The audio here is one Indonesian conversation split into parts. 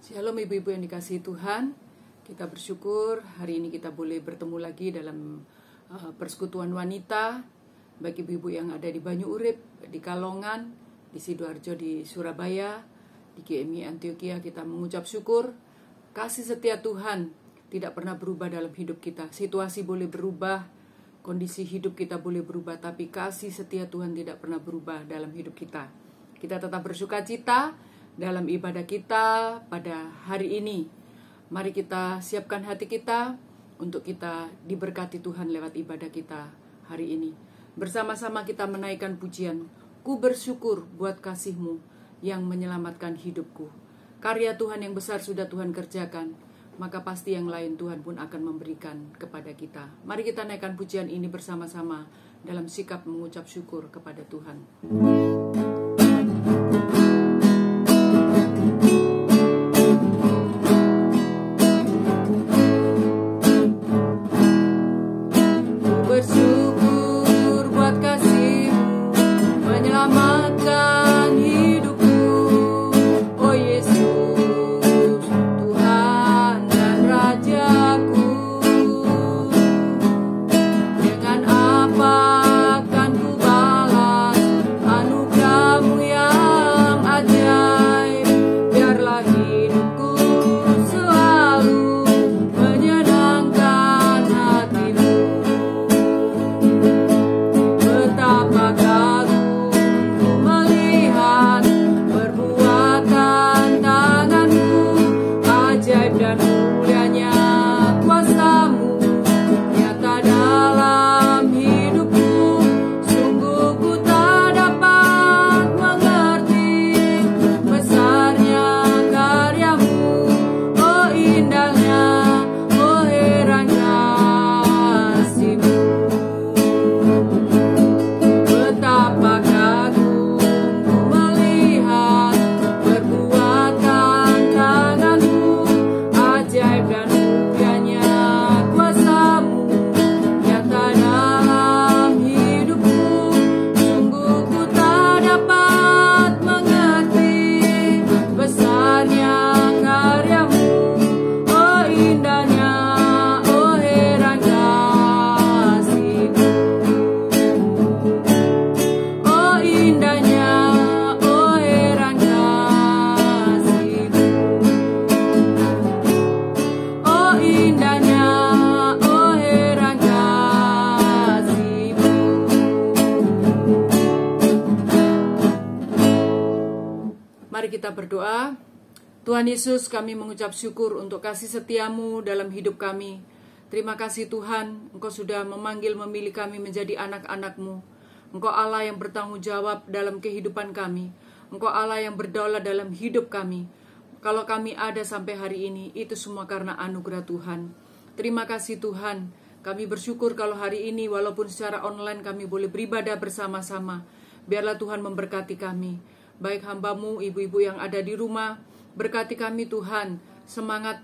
Shalom ibu-ibu yang dikasihi Tuhan. Kita bersyukur hari ini kita boleh bertemu lagi dalam persekutuan wanita. Bagi ibu-ibu yang ada di Banyu Urip, di Kalongan, di Sidoarjo, di Surabaya, di GMI Antioquia, kita mengucap syukur. Kasih setia Tuhan tidak pernah berubah dalam hidup kita. Situasi boleh berubah, kondisi hidup kita boleh berubah, tapi kasih setia Tuhan tidak pernah berubah dalam hidup kita. Kita tetap bersukacita dalam ibadah kita pada hari ini. Mari kita siapkan hati kita untuk kita diberkati Tuhan lewat ibadah kita hari ini. Bersama-sama kita menaikkan pujian, ku bersyukur buat kasih-Mu yang menyelamatkan hidupku. Karya Tuhan yang besar sudah Tuhan kerjakan, maka pasti yang lain Tuhan pun akan memberikan kepada kita. Mari kita naikkan pujian ini bersama-sama dalam sikap mengucap syukur kepada Tuhan. Kita berdoa. Tuhan Yesus, kami mengucap syukur untuk kasih setia-Mu dalam hidup kami. Terima kasih Tuhan, Engkau sudah memanggil memilih kami menjadi anak-anak-Mu. Engkau Allah yang bertanggung jawab dalam kehidupan kami. Engkau Allah yang berdaulat dalam hidup kami. Kalau kami ada sampai hari ini, itu semua karena anugerah Tuhan. Terima kasih Tuhan. Kami bersyukur kalau hari ini walaupun secara online kami boleh beribadah bersama-sama. Biarlah Tuhan memberkati kami. Baik hamba-Mu, ibu-ibu yang ada di rumah, berkati kami Tuhan. Semangat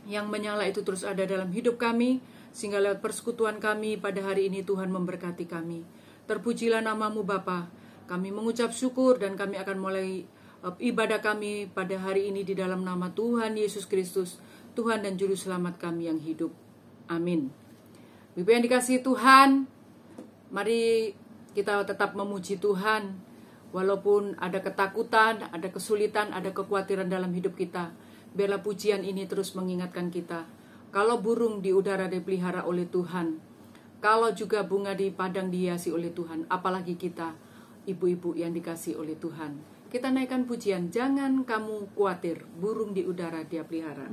yang menyala itu terus ada dalam hidup kami, sehingga lewat persekutuan kami pada hari ini Tuhan memberkati kami. Terpujilah nama-Mu Bapa. Kami mengucap syukur dan kami akan mulai ibadah kami pada hari ini di dalam nama Tuhan Yesus Kristus, Tuhan dan Juru Selamat kami yang hidup. Amin. Ibu yang dikasihi Tuhan, mari kita tetap memuji Tuhan. Walaupun ada ketakutan, ada kesulitan, ada kekhawatiran dalam hidup kita, biarlah pujian ini terus mengingatkan kita. Kalau burung di udara dipelihara oleh Tuhan, kalau juga bunga di padang dihiasi oleh Tuhan, apalagi kita, ibu-ibu yang dikasihi oleh Tuhan. Kita naikkan pujian, jangan kamu khawatir, burung di udara Dia pelihara.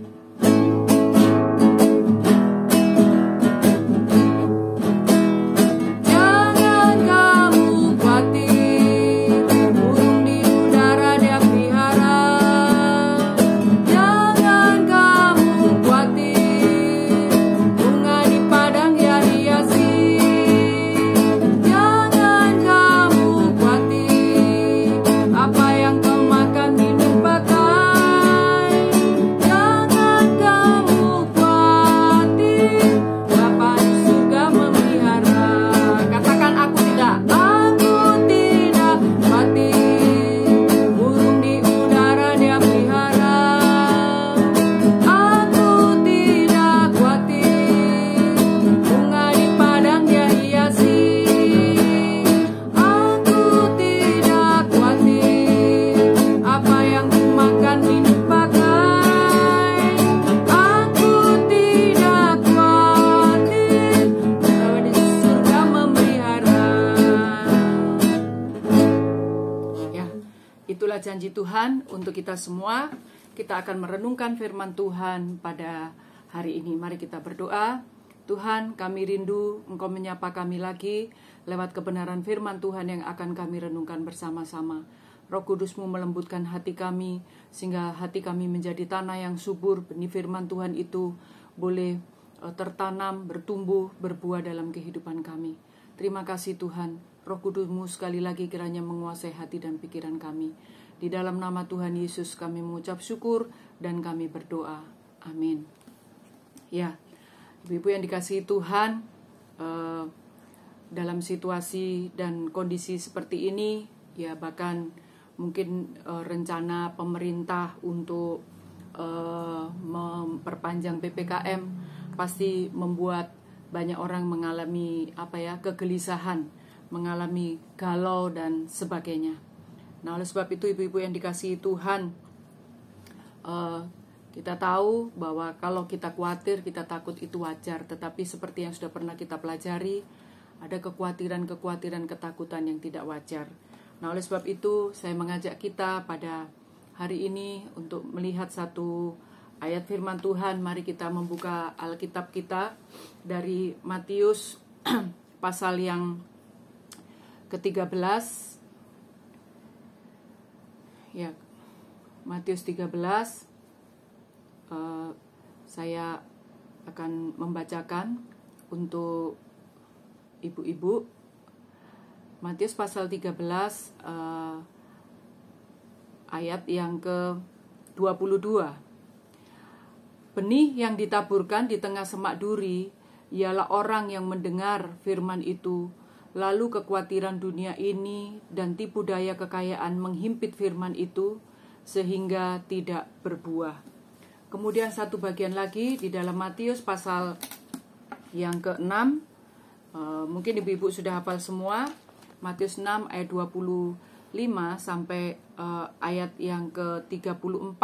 Apa yang kau makan minum pakai, jangan Puji Tuhan untuk kita semua. Kita akan merenungkan firman Tuhan pada hari ini. Mari kita berdoa. Tuhan, kami rindu Engkau menyapa kami lagi lewat kebenaran firman Tuhan yang akan kami renungkan bersama-sama. Roh Kudus-Mu melembutkan hati kami, sehingga hati kami menjadi tanah yang subur. Benih firman Tuhan itu boleh tertanam, bertumbuh, berbuah dalam kehidupan kami. Terima kasih Tuhan. Roh Kudus-Mu sekali lagi kiranya menguasai hati dan pikiran kami. Di dalam nama Tuhan Yesus kami mengucap syukur dan kami berdoa. Amin. Ya, Ibu-ibu yang dikasihi Tuhan, dalam situasi dan kondisi seperti ini, ya bahkan mungkin rencana pemerintah untuk memperpanjang PPKM pasti membuat banyak orang mengalami kegelisahan, mengalami galau dan sebagainya. Nah, oleh sebab itu ibu-ibu yang dikasihi Tuhan, kita tahu bahwa kalau kita khawatir, kita takut itu wajar. Tetapi seperti yang sudah pernah kita pelajari, ada kekhawatiran-kekhawatiran, ketakutan yang tidak wajar. Nah, oleh sebab itu saya mengajak kita pada hari ini untuk melihat satu ayat firman Tuhan. Mari kita membuka Alkitab kita dari Matius pasal yang ke-13. Ya, Matius 13. Saya akan membacakan untuk ibu-ibu. Matius pasal 13 ayat yang ke-22. Benih yang ditaburkan di tengah semak duri ialah orang yang mendengar firman itu, lalu kekhawatiran dunia ini dan tipu daya kekayaan menghimpit firman itu sehingga tidak berbuah. Kemudian satu bagian lagi di dalam Matius pasal yang ke-6, mungkin ibu-ibu sudah hafal semua, Matius 6 ayat 25 sampai ayat yang ke-34.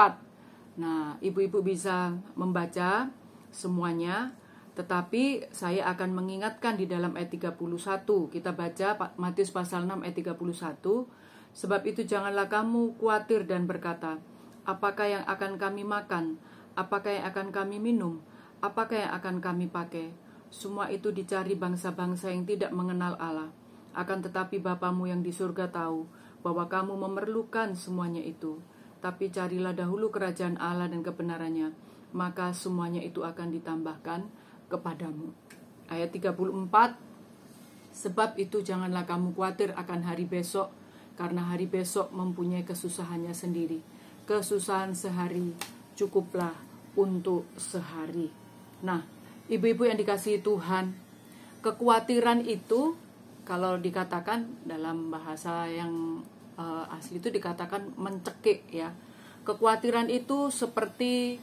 Nah, ibu-ibu bisa membaca semuanya, tetapi saya akan mengingatkan di dalam ayat 31. Kita baca Matius pasal 6 ayat 31. Sebab itu janganlah kamu khawatir dan berkata, apakah yang akan kami makan? Apakah yang akan kami minum? Apakah yang akan kami pakai? Semua itu dicari bangsa-bangsa yang tidak mengenal Allah. Akan tetapi Bapamu yang di surga tahu bahwa kamu memerlukan semuanya itu. Tapi carilah dahulu kerajaan Allah dan kebenarannya, maka semuanya itu akan ditambahkan kepadamu. Ayat 34. Sebab itu janganlah kamu khawatir akan hari besok, karena hari besok mempunyai kesusahannya sendiri. Kesusahan sehari cukuplah untuk sehari. Nah, ibu-ibu yang dikasihi Tuhan, kekhawatiran itu kalau dikatakan dalam bahasa yang asli itu dikatakan mencekik ya. Kekhawatiran itu seperti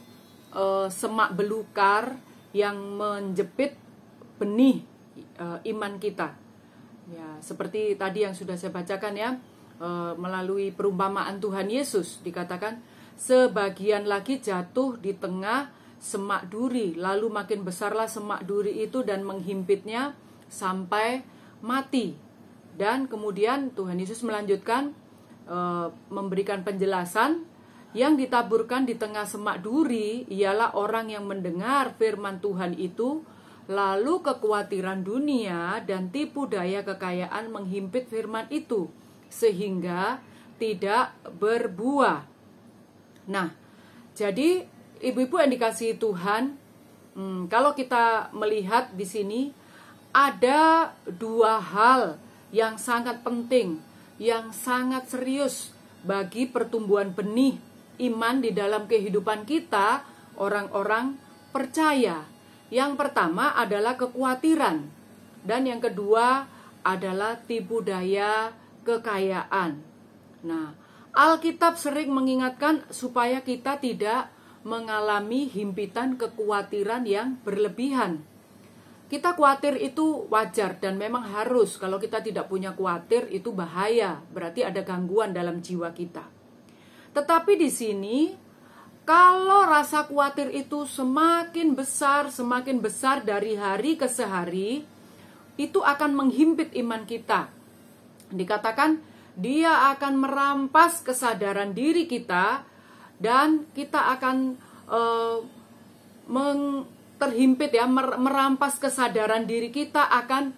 semak belukar yang menjepit benih iman kita. Ya, seperti tadi yang sudah saya bacakan ya, melalui perumpamaan Tuhan Yesus dikatakan sebagian lagi jatuh di tengah semak duri, lalu makin besarlah semak duri itu dan menghimpitnya sampai mati. Dan kemudian Tuhan Yesus melanjutkan memberikan penjelasan, yang ditaburkan di tengah semak duri ialah orang yang mendengar firman Tuhan itu, lalu kekhawatiran dunia dan tipu daya kekayaan menghimpit firman itu sehingga tidak berbuah. Nah, jadi ibu-ibu yang dikasihi Tuhan, kalau kita melihat di sini ada dua hal yang sangat penting, yang sangat serius bagi pertumbuhan benih iman di dalam kehidupan kita, orang-orang percaya. Yang pertama adalah kekhawatiran, dan yang kedua adalah tipu daya kekayaan. Nah, Alkitab sering mengingatkan supaya kita tidak mengalami himpitan kekhawatiran yang berlebihan. Kita khawatir itu wajar dan memang harus. Kalau kita tidak punya khawatir itu bahaya, berarti ada gangguan dalam jiwa kita. Tetapi di sini, kalau rasa khawatir itu semakin besar dari hari ke hari, itu akan menghimpit iman kita. Dikatakan Dia akan merampas kesadaran diri kita, dan kita akan terhimpit ya, merampas kesadaran diri kita akan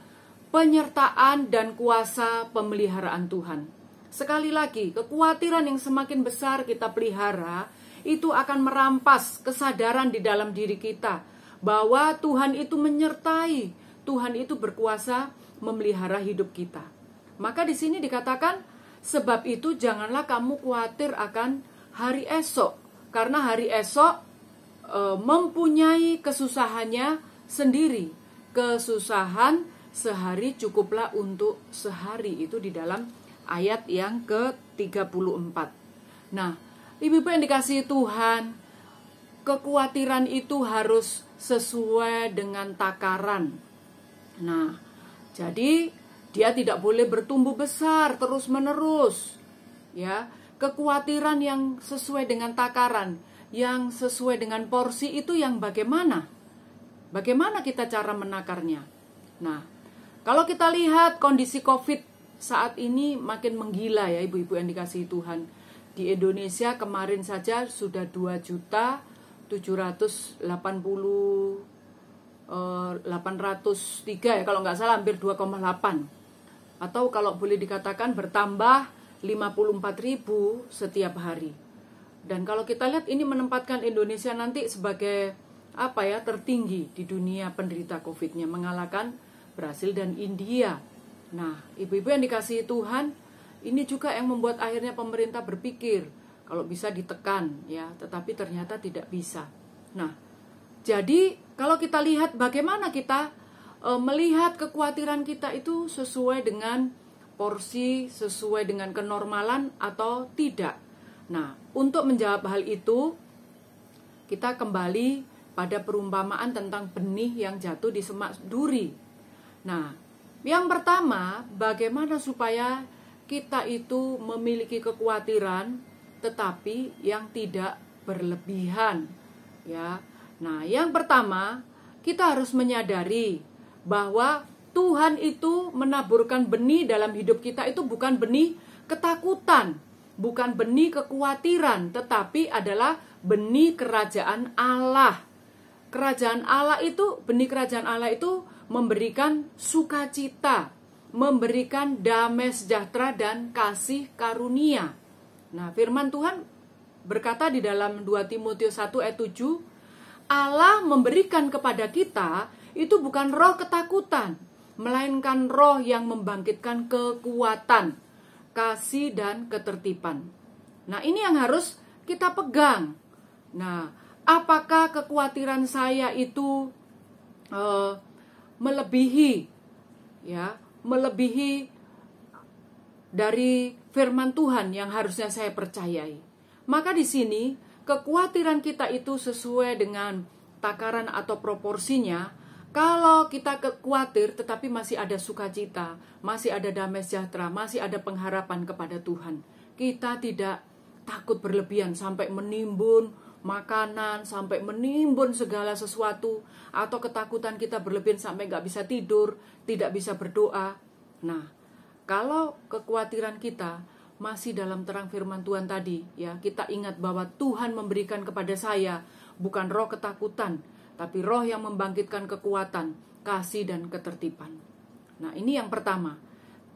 penyertaan dan kuasa pemeliharaan Tuhan. Sekali lagi, kekhawatiran yang semakin besar kita pelihara, itu akan merampas kesadaran di dalam diri kita bahwa Tuhan itu menyertai, Tuhan itu berkuasa memelihara hidup kita. Maka di sini dikatakan, sebab itu janganlah kamu khawatir akan hari esok, karena hari esok mempunyai kesusahannya sendiri. Kesusahan sehari cukuplah untuk sehari, itu di dalam ayat yang ke-34. Nah, ibu-ibu yang dikasihi Tuhan, kekhawatiran itu harus sesuai dengan takaran. Nah, jadi dia tidak boleh bertumbuh besar terus-menerus. Ya, kekhawatiran yang sesuai dengan takaran, yang sesuai dengan porsi itu yang bagaimana? Bagaimana kita cara menakarnya? Nah, kalau kita lihat kondisi COVID saat ini makin menggila ya ibu-ibu yang dikasihi Tuhan. Di Indonesia kemarin saja sudah 2.780.803 ya, kalau nggak salah hampir 2,8. Atau kalau boleh dikatakan bertambah 54.000 setiap hari. Dan kalau kita lihat ini menempatkan Indonesia nanti sebagai tertinggi di dunia penderita COVID-nya, mengalahkan Brasil dan India. Nah, ibu-ibu yang dikasihi Tuhan, ini juga yang membuat akhirnya pemerintah berpikir kalau bisa ditekan ya, tetapi ternyata tidak bisa. Nah, jadi kalau kita lihat bagaimana kita melihat kekhawatiran kita itu sesuai dengan porsi, sesuai dengan kenormalan atau tidak. Nah, untuk menjawab hal itu, kita kembali pada perumpamaan tentang benih yang jatuh di semak duri. Nah, yang pertama, bagaimana supaya kita itu memiliki kekhawatiran tetapi yang tidak berlebihan, ya. Nah, yang pertama, kita harus menyadari bahwa Tuhan itu menaburkan benih dalam hidup kita itu bukan benih ketakutan, bukan benih kekhawatiran, tetapi adalah benih kerajaan Allah. Kerajaan Allah itu, benih kerajaan Allah itu memberikan sukacita, memberikan damai sejahtera dan kasih karunia. Nah, firman Tuhan berkata di dalam 2 Timotius 1 ayat 7, Allah memberikan kepada kita itu bukan roh ketakutan, melainkan roh yang membangkitkan kekuatan, kasih dan ketertiban. Nah, ini yang harus kita pegang. Nah, apakah kekhawatiran saya itu melebihi dari firman Tuhan yang harusnya saya percayai? Maka di sini kekhawatiran kita itu sesuai dengan takaran atau proporsinya. Kalau kita khawatir tetapi masih ada sukacita, masih ada damai sejahtera, masih ada pengharapan kepada Tuhan, kita tidak takut berlebihan sampai menimbun makanan, sampai menimbun segala sesuatu, atau ketakutan kita berlebihan sampai gak bisa tidur, tidak bisa berdoa. Nah, kalau kekhawatiran kita masih dalam terang firman Tuhan tadi, ya, kita ingat bahwa Tuhan memberikan kepada saya bukan roh ketakutan, tapi roh yang membangkitkan kekuatan, kasih dan ketertiban. Nah, ini yang pertama.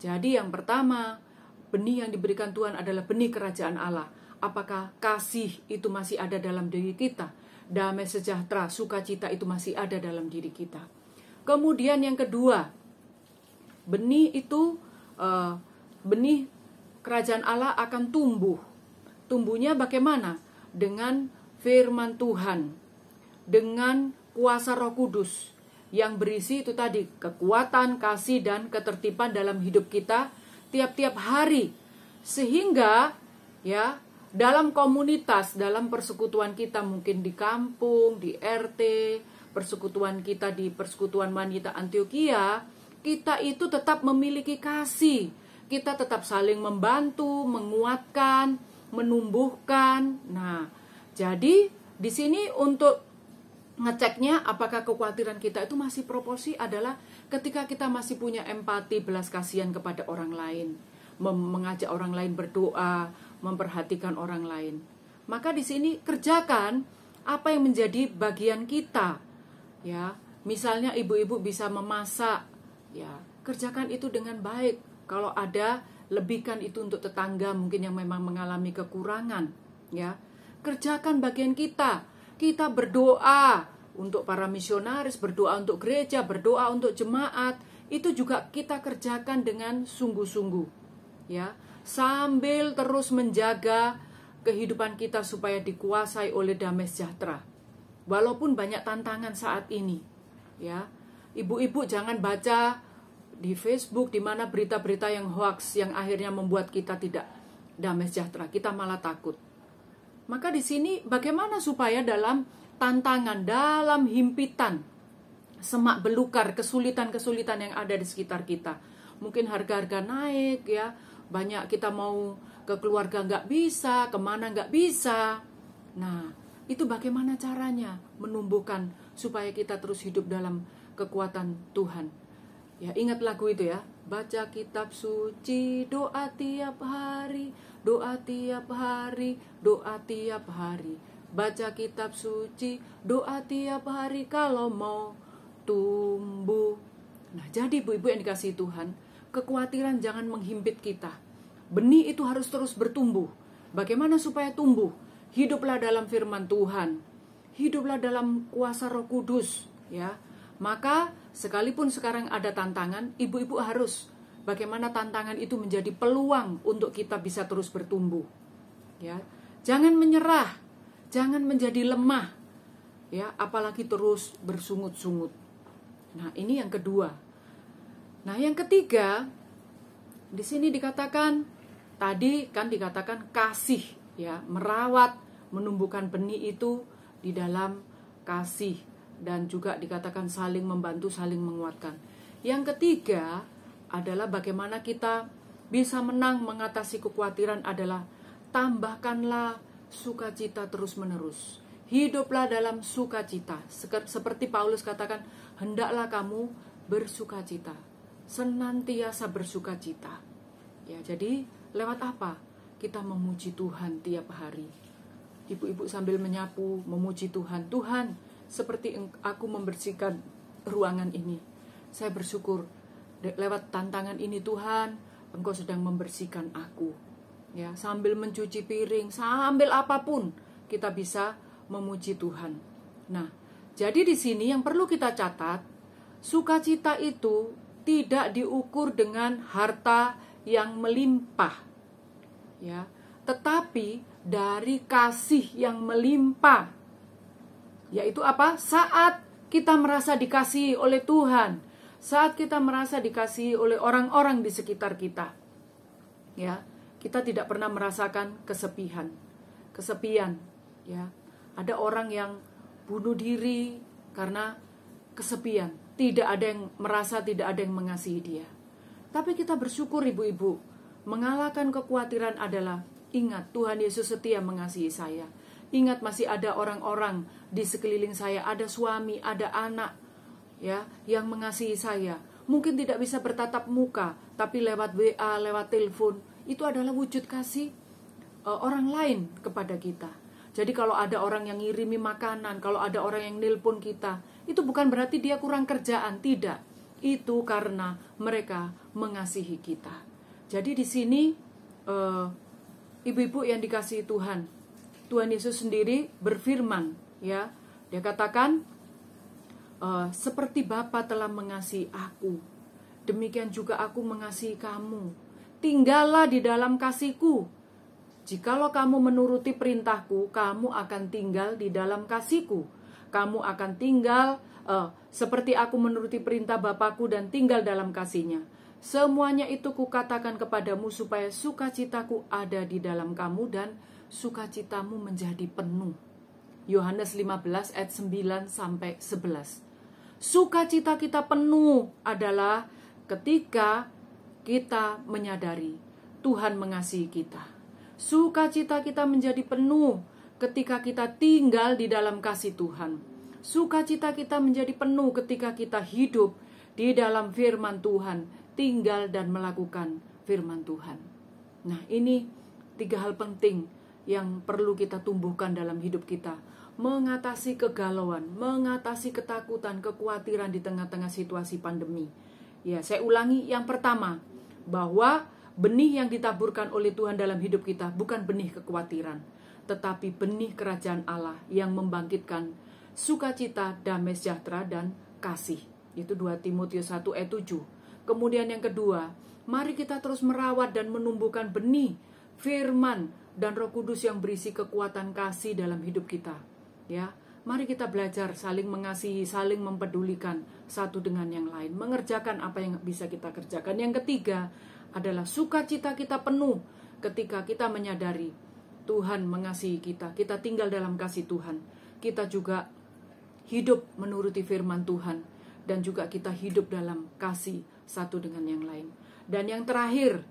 Jadi yang pertama, benih yang diberikan Tuhan adalah benih kerajaan Allah. Apakah kasih itu masih ada dalam diri kita? Damai sejahtera, sukacita itu masih ada dalam diri kita. Kemudian yang kedua, benih itu, benih kerajaan Allah akan tumbuh. Tumbuhnya bagaimana? Dengan firman Tuhan, dengan kuasa Roh Kudus yang berisi itu tadi, kekuatan, kasih dan ketertiban dalam hidup kita tiap-tiap hari. Sehingga ya, dalam komunitas, dalam persekutuan kita, mungkin di kampung, di RT, persekutuan kita di Persekutuan Wanita Antioquia, kita itu tetap memiliki kasih. Kita tetap saling membantu, menguatkan, menumbuhkan. Nah, jadi di sini untuk ngeceknya apakah kekhawatiran kita itu masih proporsi adalah ketika kita masih punya empati, belas kasihan kepada orang lain. mengajak orang lain berdoa, memperhatikan orang lain. Maka di sini kerjakan apa yang menjadi bagian kita. Ya, misalnya ibu-ibu bisa memasak, ya, kerjakan itu dengan baik. Kalau ada, lebihkan itu untuk tetangga mungkin yang memang mengalami kekurangan, ya. Kerjakan bagian kita. Kita berdoa untuk para misionaris, berdoa untuk gereja, berdoa untuk jemaat. Itu juga kita kerjakan dengan sungguh-sungguh, ya. Sambil terus menjaga kehidupan kita supaya dikuasai oleh damai sejahtera. Walaupun banyak tantangan saat ini, ya. Ibu-ibu jangan baca di Facebook di mana berita-berita yang hoax yang akhirnya membuat kita tidak damai sejahtera. Kita malah takut. Maka di sini bagaimana supaya dalam tantangan, dalam himpitan, semak belukar, kesulitan-kesulitan yang ada di sekitar kita. Mungkin harga-harga naik, ya. Banyak kita mau ke keluarga nggak bisa, kemana nggak bisa. Nah, itu bagaimana caranya menumbuhkan supaya kita terus hidup dalam kekuatan Tuhan. Ya, ingat lagu itu ya. Baca kitab suci, doa tiap hari, doa tiap hari, doa tiap hari. Baca kitab suci, doa tiap hari kalau mau tumbuh. Nah, jadi ibu-ibu yang dikasihi Tuhan, kekhawatiran jangan menghimpit kita. Benih itu harus terus bertumbuh. Bagaimana supaya tumbuh? Hiduplah dalam firman Tuhan. Hiduplah dalam kuasa Roh Kudus, ya. Maka sekalipun sekarang ada tantangan, ibu-ibu harus bagaimana tantangan itu menjadi peluang untuk kita bisa terus bertumbuh. Ya. Jangan menyerah, jangan menjadi lemah. Ya, apalagi terus bersungut-sungut. Nah, ini yang kedua. Nah, yang ketiga, di sini dikatakan, tadi kan dikatakan kasih, ya, merawat, menumbuhkan benih itu di dalam kasih, dan juga dikatakan saling membantu, saling menguatkan. Yang ketiga adalah bagaimana kita bisa menang mengatasi kekhawatiran adalah tambahkanlah sukacita terus-menerus. Hiduplah dalam sukacita. Seperti Paulus katakan, hendaklah kamu bersukacita, senantiasa bersukacita. Ya, jadi lewat apa? Kita memuji Tuhan tiap hari. Ibu-ibu sambil menyapu, memuji Tuhan. Tuhan, seperti aku membersihkan ruangan ini, saya bersyukur lewat tantangan ini Tuhan, Engkau sedang membersihkan aku. Ya, sambil mencuci piring, sambil apapun kita bisa memuji Tuhan. Nah, jadi di sini yang perlu kita catat, sukacita itu tidak diukur dengan harta yang melimpah, ya, tetapi dari kasih yang melimpah. Yaitu apa? Saat kita merasa dikasihi oleh Tuhan, saat kita merasa dikasihi oleh orang-orang di sekitar kita, ya, kita tidak pernah merasakan kesepian, ya. Ada orang yang bunuh diri karena kesepian, tidak ada yang merasa, tidak ada yang mengasihi dia. Tapi kita bersyukur ibu-ibu, mengalahkan kekhawatiran adalah ingat Tuhan Yesus setia mengasihi saya. Ingat masih ada orang-orang di sekeliling saya, ada suami, ada anak, ya, yang mengasihi saya. Mungkin tidak bisa bertatap muka, tapi lewat WA, lewat telepon, itu adalah wujud kasih orang lain kepada kita. Jadi kalau ada orang yang ngirimi makanan, kalau ada orang yang nelpon kita, itu bukan berarti dia kurang kerjaan, tidak. Itu karena mereka mengasihi kita. Jadi di sini ibu-ibu yang dikasihi Tuhan, Tuhan Yesus sendiri berfirman, ya, dia katakan, seperti Bapa telah mengasihi aku, demikian juga aku mengasihi kamu. Tinggallah di dalam kasihku. Jikalau kamu menuruti perintahku, kamu akan tinggal di dalam kasihku. Kamu akan tinggal seperti aku menuruti perintah Bapakku dan tinggal dalam kasihnya. Semuanya itu kukatakan kepadamu supaya sukacitaku ada di dalam kamu dan sukacitamu menjadi penuh. Yohanes 15 ayat 9 sampai 11. Sukacita kita penuh adalah ketika kita menyadari Tuhan mengasihi kita. Sukacita kita menjadi penuh ketika kita tinggal di dalam kasih Tuhan. Sukacita kita menjadi penuh ketika kita hidup di dalam firman Tuhan, tinggal dan melakukan firman Tuhan. Nah, ini 3 hal penting yang perlu kita tumbuhkan dalam hidup kita. Mengatasi kegalauan, mengatasi ketakutan, kekhawatiran di tengah-tengah situasi pandemi. Ya, saya ulangi, yang pertama, bahwa benih yang ditaburkan oleh Tuhan dalam hidup kita bukan benih kekhawatiran, tetapi benih kerajaan Allah yang membangkitkan sukacita, damai sejahtera, dan kasih. Itu 2 Timotius 1 ayat 7. Kemudian yang kedua, mari kita terus merawat dan menumbuhkan benih firman dan Roh Kudus yang berisi kekuatan kasih dalam hidup kita. Ya, mari kita belajar saling mengasihi, saling mempedulikan satu dengan yang lain, mengerjakan apa yang bisa kita kerjakan. Yang ketiga adalah sukacita kita penuh ketika kita menyadari Tuhan mengasihi kita. Kita tinggal dalam kasih Tuhan. Kita juga hidup menuruti firman Tuhan, dan juga kita hidup dalam kasih satu dengan yang lain. Dan yang terakhir,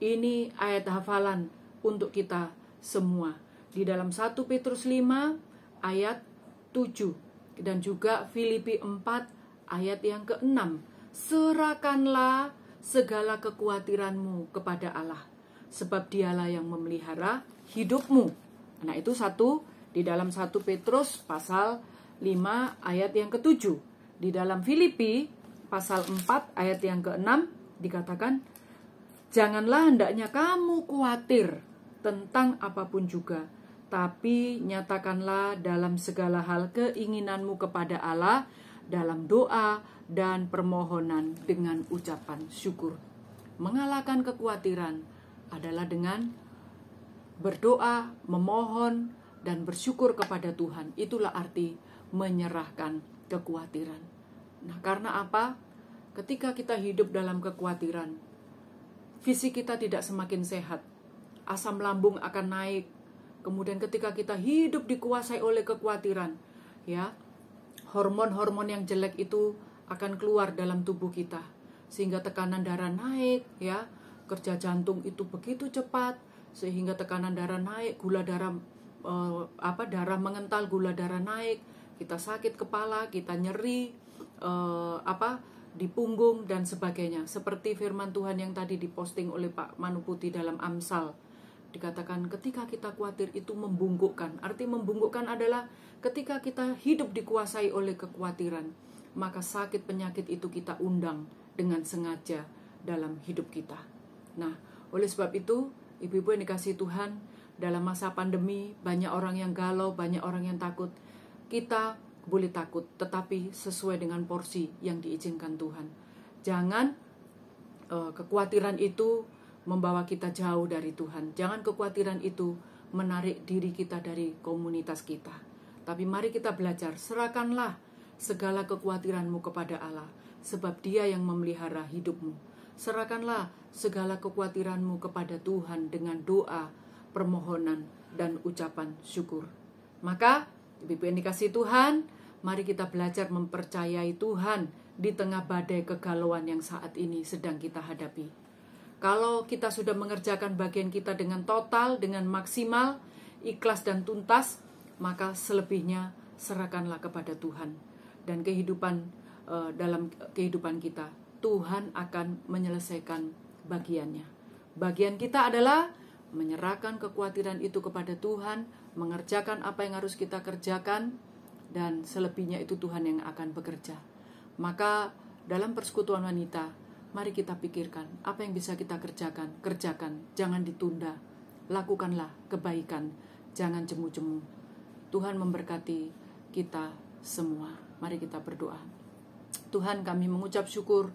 ini ayat hafalan untuk kita semua. Di dalam 1 Petrus 5 ayat 7 dan juga Filipi 4 ayat yang ke-6. Serahkanlah segala kekhawatiranmu kepada Allah, sebab Dialah yang memelihara hidupmu. Nah, itu di dalam 1 Petrus pasal 5 ayat yang ke-7. Di dalam Filipi pasal 4 ayat yang ke-6 dikatakan, janganlah hendaknya kamu khawatir tentang apapun juga, tapi nyatakanlah dalam segala hal keinginanmu kepada Allah dalam doa dan permohonan dengan ucapan syukur. Mengalahkan kekhawatiran adalah dengan berdoa, memohon, dan bersyukur kepada Tuhan. Itulah arti menyerahkan kekhawatiran. Nah, karena apa? Ketika kita hidup dalam kekhawatiran, fisik kita tidak semakin sehat. Asam lambung akan naik. Kemudian ketika kita hidup dikuasai oleh kekhawatiran, ya, hormon-hormon yang jelek itu akan keluar dalam tubuh kita, sehingga tekanan darah naik, ya, kerja jantung itu begitu cepat, sehingga tekanan darah naik, gula darah darah mengental, gula darah naik, kita sakit kepala, kita nyeri di punggung dan sebagainya. Seperti firman Tuhan yang tadi diposting oleh Pak Manuputi dalam Amsal. Dikatakan ketika kita khawatir itu membungkukkan. Arti membungkukkan adalah ketika kita hidup dikuasai oleh kekhawatiran, maka sakit penyakit itu kita undang dengan sengaja dalam hidup kita. Nah, oleh sebab itu, ibu-ibu yang dikasihi Tuhan, dalam masa pandemi banyak orang yang galau, banyak orang yang takut. Kita boleh takut, tetapi sesuai dengan porsi yang diizinkan Tuhan. Jangan kekhawatiran itu membawa kita jauh dari Tuhan. Jangan kekhawatiran itu menarik diri kita dari komunitas kita. Tapi mari kita belajar, serahkanlah segala kekhawatiranmu kepada Allah, sebab Dia yang memelihara hidupmu. Serahkanlah segala kekhawatiranmu kepada Tuhan dengan doa, permohonan, dan ucapan syukur. Maka, ibu-ibu yang dikasihi Tuhan, mari kita belajar mempercayai Tuhan di tengah badai kegalauan yang saat ini sedang kita hadapi. Kalau kita sudah mengerjakan bagian kita dengan total, dengan maksimal, ikhlas dan tuntas, maka selebihnya serahkanlah kepada Tuhan. Dan dalam kehidupan kita, Tuhan akan menyelesaikan bagiannya. Bagian kita adalah menyerahkan kekhawatiran itu kepada Tuhan, mengerjakan apa yang harus kita kerjakan, dan selebihnya itu Tuhan yang akan bekerja. Maka dalam persekutuan wanita, mari kita pikirkan apa yang bisa kita kerjakan. Kerjakan, jangan ditunda. Lakukanlah kebaikan, jangan jemu-jemu. Tuhan memberkati kita semua. Mari kita berdoa. Tuhan, kami mengucap syukur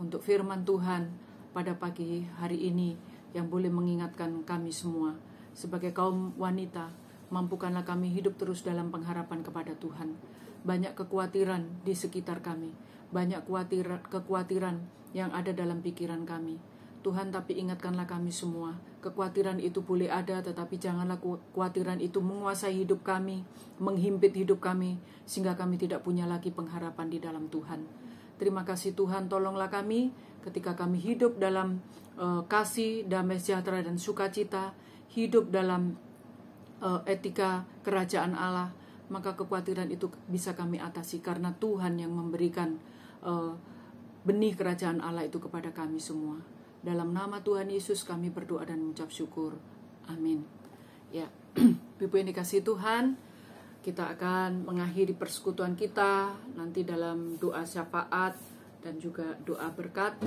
untuk firman Tuhan pada pagi hari ini yang boleh mengingatkan kami semua. Sebagai kaum wanita, mampukanlah kami hidup terus dalam pengharapan kepada Tuhan. Banyak kekhawatiran di sekitar kami, banyak kekhawatiran yang ada dalam pikiran kami. Tuhan, tapi ingatkanlah kami semua, kekhawatiran itu boleh ada, tetapi janganlah kekhawatiran itu menguasai hidup kami, menghimpit hidup kami, sehingga kami tidak punya lagi pengharapan di dalam Tuhan. Terima kasih Tuhan, tolonglah kami ketika kami hidup dalam kasih, damai sejahtera dan sukacita, hidup dalam etika kerajaan Allah, maka kekhawatiran itu bisa kami atasi karena Tuhan yang memberikan benih kerajaan Allah itu kepada kami semua. Dalam nama Tuhan Yesus kami berdoa dan mengucap syukur. Amin. Ya, Ibu yang dikasihi Tuhan, kita akan mengakhiri persekutuan kita nanti dalam doa syafaat dan juga doa berkat.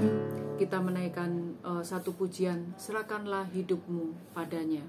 Kita menaikkan satu pujian, serahkanlah hidupmu padanya.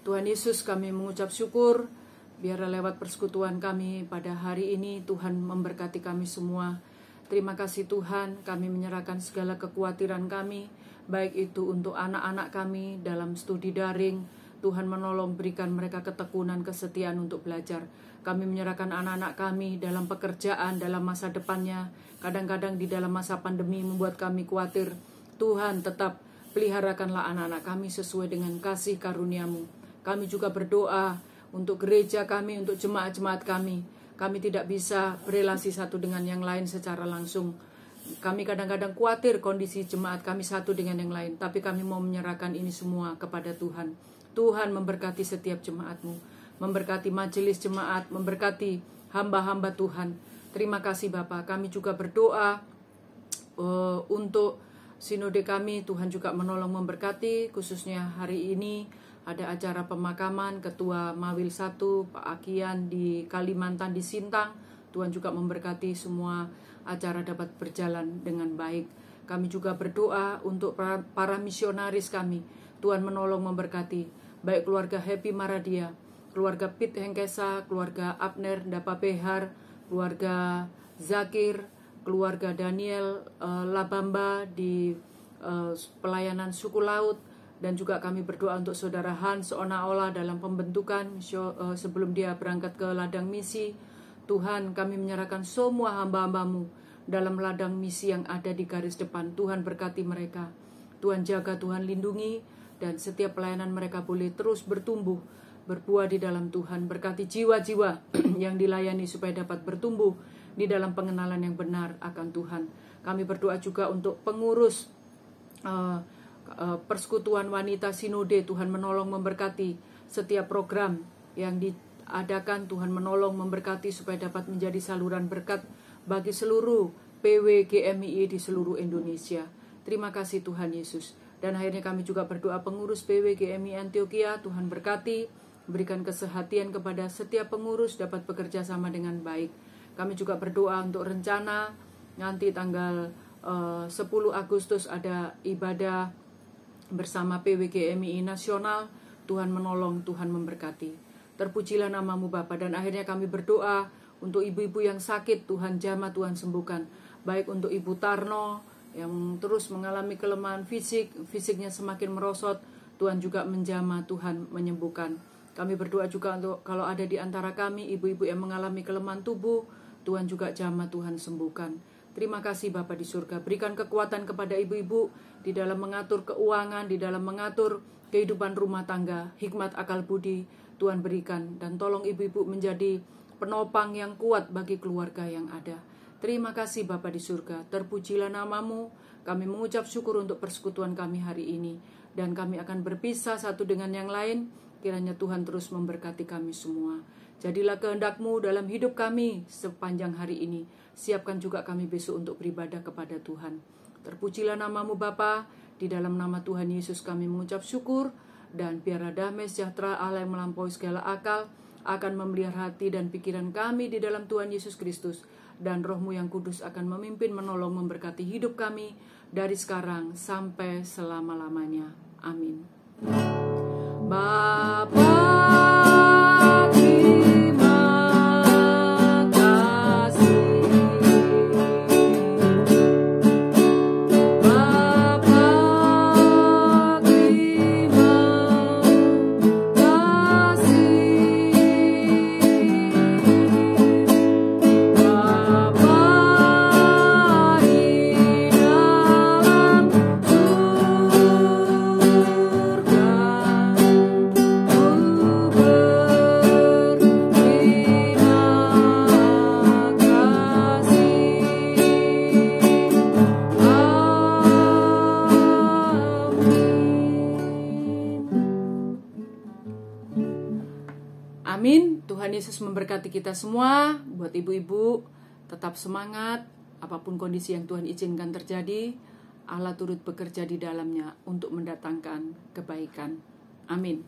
Tuhan Yesus, kami mengucap syukur, biarlah lewat persekutuan kami pada hari ini, Tuhan memberkati kami semua. Terima kasih Tuhan, kami menyerahkan segala kekhawatiran kami, baik itu untuk anak-anak kami dalam studi daring. Tuhan menolong, berikan mereka ketekunan, kesetiaan untuk belajar. Kami menyerahkan anak-anak kami dalam pekerjaan, dalam masa depannya. Kadang-kadang di dalam masa pandemi membuat kami khawatir. Tuhan, tetap peliharakanlah anak-anak kami sesuai dengan kasih karunia-Mu. Kami juga berdoa untuk gereja kami, untuk jemaat-jemaat kami. Kami tidak bisa berelasi satu dengan yang lain secara langsung. Kami kadang-kadang khawatir kondisi jemaat kami satu dengan yang lain. Tapi kami mau menyerahkan ini semua kepada Tuhan. Tuhan memberkati setiap jemaat-Mu. Memberkati majelis jemaat, memberkati hamba-hamba Tuhan. Terima kasih Bapa. Kami juga berdoa untuk sinode kami. Tuhan juga menolong memberkati, khususnya hari ini. Ada acara pemakaman Ketua Mawil 1, Pak Akian di Kalimantan di Sintang. Tuhan juga memberkati semua acara dapat berjalan dengan baik. Kami juga berdoa untuk para misionaris kami. Tuhan menolong memberkati. Baik keluarga Happy Maradia, keluarga Pit Hengkesa, keluarga Abner Dapa Behar, keluarga Zakir, keluarga Daniel Labamba di pelayanan suku laut. Dan juga kami berdoa untuk saudara Hans Onaola dalam pembentukan sebelum dia berangkat ke ladang misi. Tuhan, kami menyerahkan semua hamba-hamba-Mu dalam ladang misi yang ada di garis depan. Tuhan berkati mereka. Tuhan jaga, Tuhan lindungi. Dan setiap pelayanan mereka boleh terus bertumbuh, berbuah di dalam Tuhan. Berkati jiwa-jiwa yang dilayani supaya dapat bertumbuh di dalam pengenalan yang benar akan Tuhan. Kami berdoa juga untuk pengurus persekutuan wanita sinode. Tuhan menolong memberkati setiap program yang diadakan. Tuhan menolong memberkati supaya dapat menjadi saluran berkat bagi seluruh PWGMII di seluruh Indonesia. Terima kasih Tuhan Yesus. Dan akhirnya kami juga berdoa pengurus PWGMII Antioquia. Tuhan berkati, berikan kesehatan kepada setiap pengurus dapat bekerja sama dengan baik. Kami juga berdoa untuk rencana nanti tanggal 10 Agustus ada ibadah bersama PWGMII Nasional. Tuhan menolong, Tuhan memberkati. Terpujilah nama-Mu Bapa. Dan akhirnya kami berdoa untuk ibu-ibu yang sakit. Tuhan jamah, Tuhan sembuhkan. Baik untuk Ibu Tarno yang terus mengalami kelemahan fisiknya semakin merosot. Tuhan juga menjamah, Tuhan menyembuhkan. Kami berdoa juga untuk kalau ada di antara kami ibu-ibu yang mengalami kelemahan tubuh. Tuhan juga jamah, Tuhan sembuhkan. Terima kasih Bapa di surga. Berikan kekuatan kepada ibu-ibu di dalam mengatur keuangan, di dalam mengatur kehidupan rumah tangga. Hikmat akal budi Tuhan berikan. Dan tolong ibu-ibu menjadi penopang yang kuat bagi keluarga yang ada. Terima kasih Bapa di surga. Terpujilah namamu. Kami mengucap syukur untuk persekutuan kami hari ini. Dan kami akan berpisah satu dengan yang lain. Kiranya Tuhan terus memberkati kami semua. Jadilah kehendak-Mu dalam hidup kami sepanjang hari ini. Siapkan juga kami besok untuk beribadah kepada Tuhan. Terpujilah namamu Bapa. Di dalam nama Tuhan Yesus kami mengucap syukur. Dan biarlah damai sejahtera Allah yang melampaui segala akal akan memelihara hati dan pikiran kami di dalam Tuhan Yesus Kristus. Dan Roh-Mu yang kudus akan memimpin, menolong, memberkati hidup kami dari sekarang sampai selama-lamanya. Amin. Bapa, terima kasih. Bapa, terima kasih. Bapa di dalam Amin. Tuhan Yesus memberkati kita semua. Buat ibu-ibu, tetap semangat. Apapun kondisi yang Tuhan izinkan terjadi, Allah turut bekerja di dalamnya untuk mendatangkan kebaikan. Amin.